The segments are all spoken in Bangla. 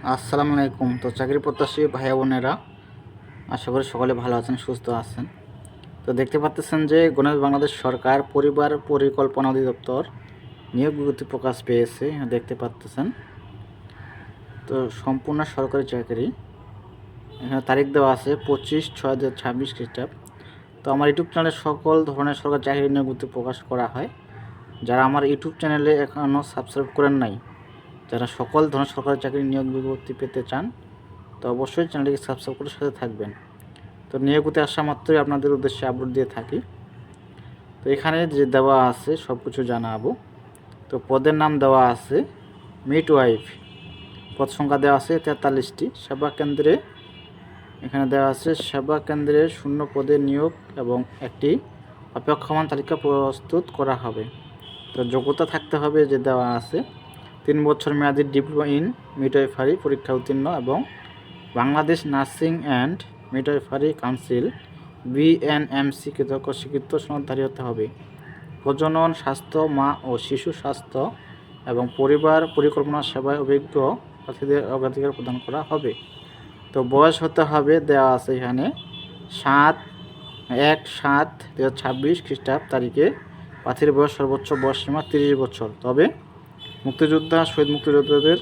আসসালামু আলাইকুম। তো চাকরি প্রত্যাশী ভাই বোনেরা, আশা করি সকলে ভালো আছেন, সুস্থ আছেন। তো দেখতে পাচ্ছেন যে গণপ্রজাতন্ত্রী বাংলাদেশ সরকার পরিবার পরিকল্পনা অধিদপ্তর নিয়োগ বিজ্ঞপ্তি প্রকাশ পেয়েছে, দেখতে পাচ্ছেন। তো সম্পূর্ণ সরকারি চাকরি, এখানে তারিখ দেওয়া আছে 25/6/2026 খ্রিস্টাব্দ। তো আমার ইউটিউব চ্যানেলে সকল ধরনের সরকারি চাকরি নিয়োগ বিজ্ঞপ্তি প্রকাশ করা হয়। যারা আমার ইউটিউব চ্যানেলে এখনও সাবস্ক্রাইব করেন নাই, যারা সকল ধরনের সরকারি চাকরি নিয়োগ বিজ্ঞপ্তি পেতে চান, তো অবশ্যই চ্যানেলটিকে সাবস্ক্রাইব করে সাথে থাকবেন। তো নিয়োগতে আসা মাত্রই আপনাদের উদ্দেশ্যে আপলোড দিয়ে থাকি। তো এখানে যে দেওয়া আছে সব কিছু জানাবো। তো পদের নাম দেওয়া আছে মিডওয়াইফ, পদ সংখ্যা দেওয়া আছে 43টি। সেবা কেন্দ্রে এখানে দেওয়া আছে সেবা কেন্দ্রে শূন্য পদে নিয়োগ এবং একটি অপেক্ষমান তালিকা প্রস্তুত করা হবে। তো যোগ্যতা থাকতে হবে যে দেওয়া আছে 3 বছর মেয়াদী ডিপ্লোমা ইন মিডওয়াইফারি পরীক্ষা উত্তীর্ণ এবং Bangladesh nursing and midwifery council BNMC কৃতজ্ঞ স্বীকৃত সনদধারী হতে হবে। প্রজনন, স্বাস্থ্য, মা ও শিশু স্বাস্থ্য এবং পরিবার পরিকল্পনা সেবায় অভিজ্ঞ প্রার্থীদের অগ্রাধিকার প্রদান করা হবে। তো বয়স হতে হবে দেওয়া আছে এখানে 7/1/2026 খ্রিস্টাব্দ তারিখে প্রার্থীর বয়স সর্বোচ্চ বয়স সীমা 30 বছর। তবে মুক্তিযোদ্ধা, শহীদ মুক্তিযোদ্ধাদের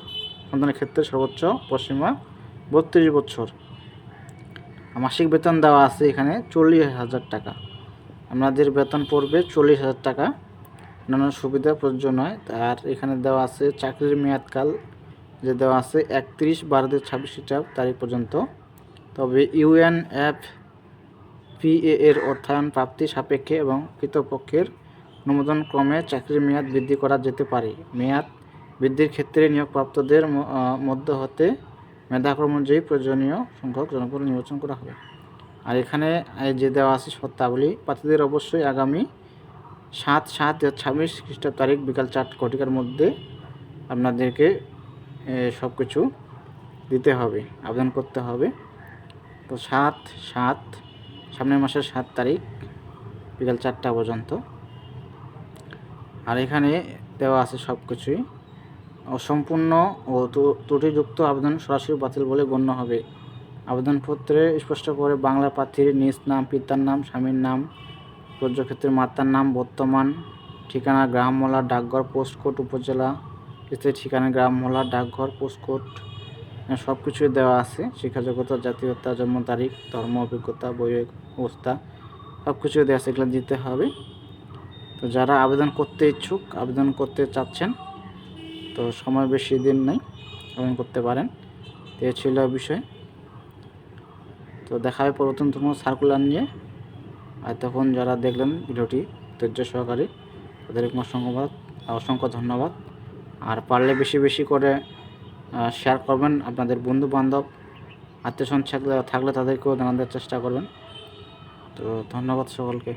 সন্তানের ক্ষেত্রে সর্বোচ্চ বয়সসীমা 32 বছর। মাসিক বেতন দেওয়া আছে এখানে 40,000 টাকা। আপনাদের বেতন পড়বে 40,000 টাকা। অন্যান্য সুবিধা প্রযোজ্য নয়। আর এখানে দেওয়া আছে চাকরির মেয়াদকাল যে দেওয়া আছে 31/12/26 খ্রিস্টাব্দ তারিখ পর্যন্ত। তবে UNFPA এর অর্থায়ন প্রাপ্তি সাপেক্ষে এবং কৃতপক্ষের অনুমোদন ক্রমে চাকরির মেয়াদ বৃদ্ধি করা যেতে পারে। মেয়াদ বৃদ্ধির ক্ষেত্রে নিয়োগপ্রাপ্তদের মধ্য হতে মেধাক্রম অনুযায়ী প্রয়োজনীয় সংখ্যক জনবল নির্বাচন করা হবে। আর এখানে যে দেওয়া আছে শর্তাবলী, প্রার্থীদের অবশ্যই আগামী 7/7/26 খ্রিস্টাব্দ তারিখ বিকাল 4টার মধ্যে আপনাদেরকে সব কিছু দিতে হবে, আবেদন করতে হবে। তো 7/7 সামনের মাসের 7 তারিখ বিকাল 4টা পর্যন্ত। আর এখানে দেওয়া আছে সব কিছুই। অসম্পূর্ণ ও ত্রুটিযুক্ত আবেদন সরাসরি বাতিল বলে গণ্য হবে। আবেদনপত্রে স্পষ্ট করে বাংলা প্রার্থীর নিজ নাম, পিতার নাম, স্বামীর নাম, প্রযোজ্যক্ষেত্রের মাতার নাম, বর্তমান ঠিকানা, গ্রাম মোলা, ডাকঘর, পোস্টকোড, উপজেলা, স্থায়ী ঠিকানা, গ্রাম মোলা, ডাকঘর, পোস্টকোড, সব কিছুই দেওয়া আছে। শিক্ষাযোগ্যতা, জাতীয়তা, জন্ম তারিখ, ধর্ম, অভিজ্ঞতা, বৈবাহিক অবস্থা সব কিছুই দেওয়া আছে, এগুলো দিতে হবে। তো যারা আবেদন করতে ইচ্ছুক, আবেদন করতে চাচ্ছেন, তো সময় বেশি দিন নেই, আবেদন করতে পারেন। তো এই ছিল বিষয়। তো দেখা হবে পরবর্তী সার্কুলার নিয়ে। আর তখন যারা দেখলেন ভিডিওটি ধৈর্য সহকারে, তাদেরকে অসংখ্য ধন্যবাদ। আর পারলে বেশি বেশি করে শেয়ার করবেন, আপনাদের বন্ধু বান্ধব আত্মীয়স্বজন থাকলে তাদেরকেও জানানোর চেষ্টা করবেন। তো ধন্যবাদ সকলকে।